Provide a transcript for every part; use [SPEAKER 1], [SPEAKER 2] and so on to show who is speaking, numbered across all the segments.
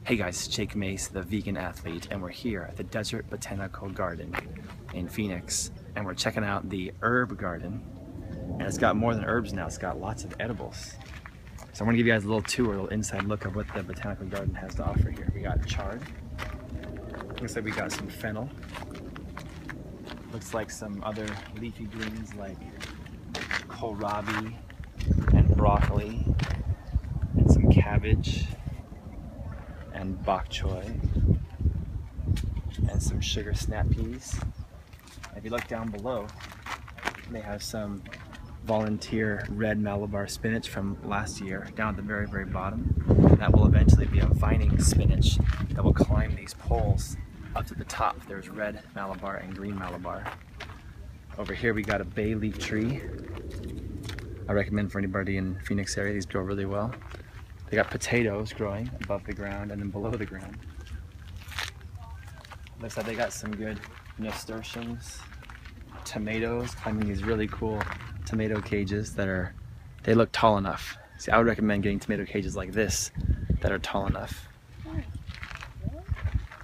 [SPEAKER 1] Hey guys, it's Jake Mace, the vegan athlete, and we're here at the Desert Botanical Garden in Phoenix, and we're checking out the herb garden. And it's got more than herbs now, it's got lots of edibles. So I'm gonna give you guys a little tour, a little inside look of what the Botanical Garden has to offer here. We got chard, looks like we got some fennel, looks like some other leafy greens like kohlrabi and broccoli, and some cabbage, and bok choy, and some sugar snap peas. If you look down below, they have some volunteer red Malabar spinach from last year down at the very, very bottom. That will eventually be a vining spinach that will climb these poles up to the top. There's red Malabar and green Malabar. Over here we got a bay leaf tree. I recommend for anybody in Phoenix area, these grow really well. They got potatoes growing above the ground and then below the ground. Looks like they got some good nasturtiums, tomatoes, climbing these really cool tomato cages they look tall enough. See, I would recommend getting tomato cages like this that are tall enough.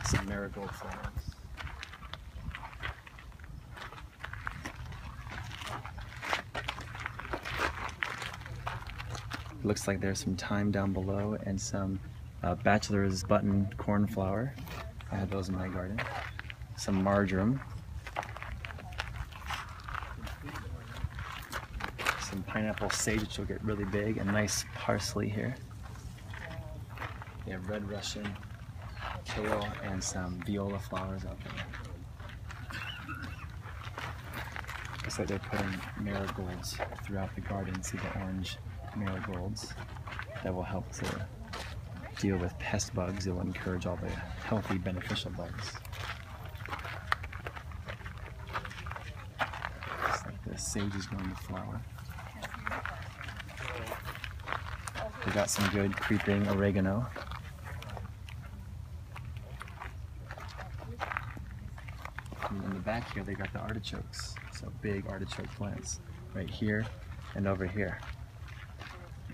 [SPEAKER 1] Some marigold flowers. Looks like there's some thyme down below and some bachelor's button cornflower. I have those in my garden. Some marjoram. Some pineapple sage, which will get really big, and nice parsley here. They have red Russian, kale, and some viola flowers out there. Looks like they're putting marigolds throughout the garden. See the orange marigolds that will help to deal with pest bugs. It will encourage all the healthy, beneficial bugs. Looks like the sage is going to flower. We got some good creeping oregano. And in the back here, they got the artichokes. So big artichoke plants right here and over here.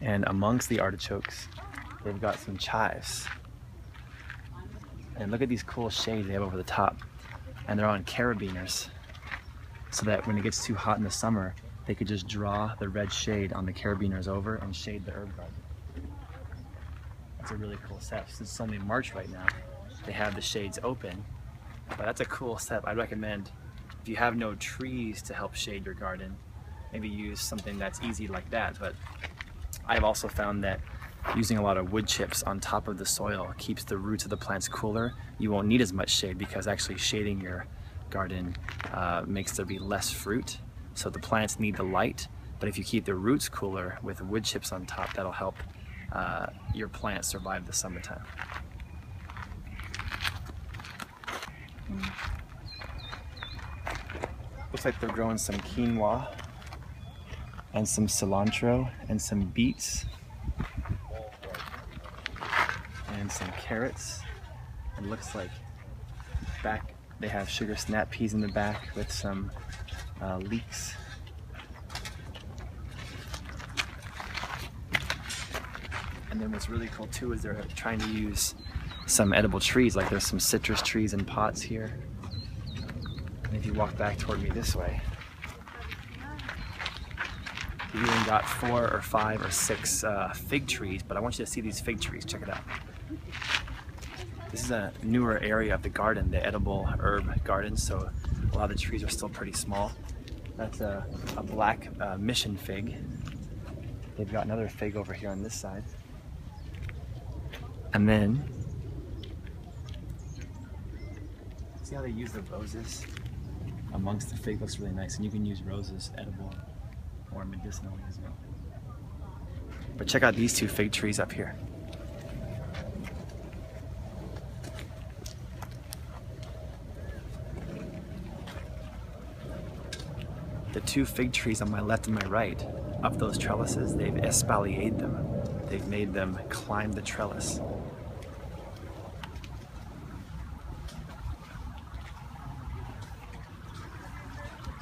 [SPEAKER 1] And amongst the artichokes, they've got some chives. And look at these cool shades they have over the top. And they're on carabiners, so that when it gets too hot in the summer, they could just draw the red shade on the carabiners over and shade the herb garden. That's a really cool setup. Since it's only March right now, they have the shades open. But that's a cool setup. I'd recommend, if you have no trees to help shade your garden, maybe use something that's easy like that. But I've also found that using a lot of wood chips on top of the soil keeps the roots of the plants cooler. You won't need as much shade because actually shading your garden makes there be less fruit. So the plants need the light, but if you keep the roots cooler with wood chips on top, that'll help your plants survive the summertime. Looks like they're growing some quinoa and some cilantro and some beets and some carrots. It looks like back they have sugar snap peas in the back with some leeks. And then what's really cool too is they're trying to use some edible trees, like there's some citrus trees in pots here. And if you walk back toward me this way, we even got 4 or 5 or 6 fig trees, but I want you to see these fig trees. Check it out. This is a newer area of the garden, the edible herb garden, so a lot of the trees are still pretty small. That's a black mission fig. They've got another fig over here on this side. And then, see how they use the roses amongst the fig? Looks really nice, and you can use roses edible or medicinally as well. But check out these 2 fig trees up here. The 2 fig trees on my left and my right, up those trellises, they've espaliered them. They've made them climb the trellis.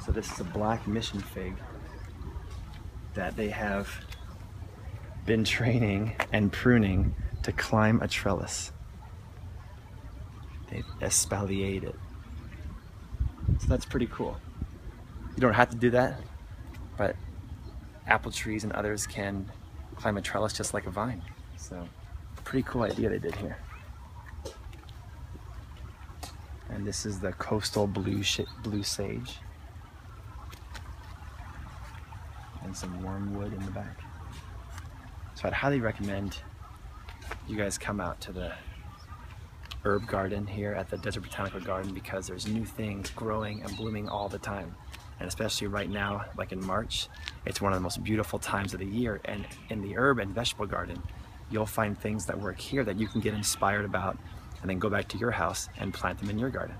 [SPEAKER 1] So this is a black mission fig that they have been training and pruning to climb a trellis. They've espaliered it. So that's pretty cool. You don't have to do that, but apple trees and others can climb a trellis just like a vine. So pretty cool idea they did here. And this is the coastal blue sage. And some wormwood in the back. So I'd highly recommend you guys come out to the herb garden here at the Desert Botanical Garden, because there's new things growing and blooming all the time. And especially right now, like in March, it's one of the most beautiful times of the year. And in the herb and vegetable garden, you'll find things that work here that you can get inspired about and then go back to your house and plant them in your garden.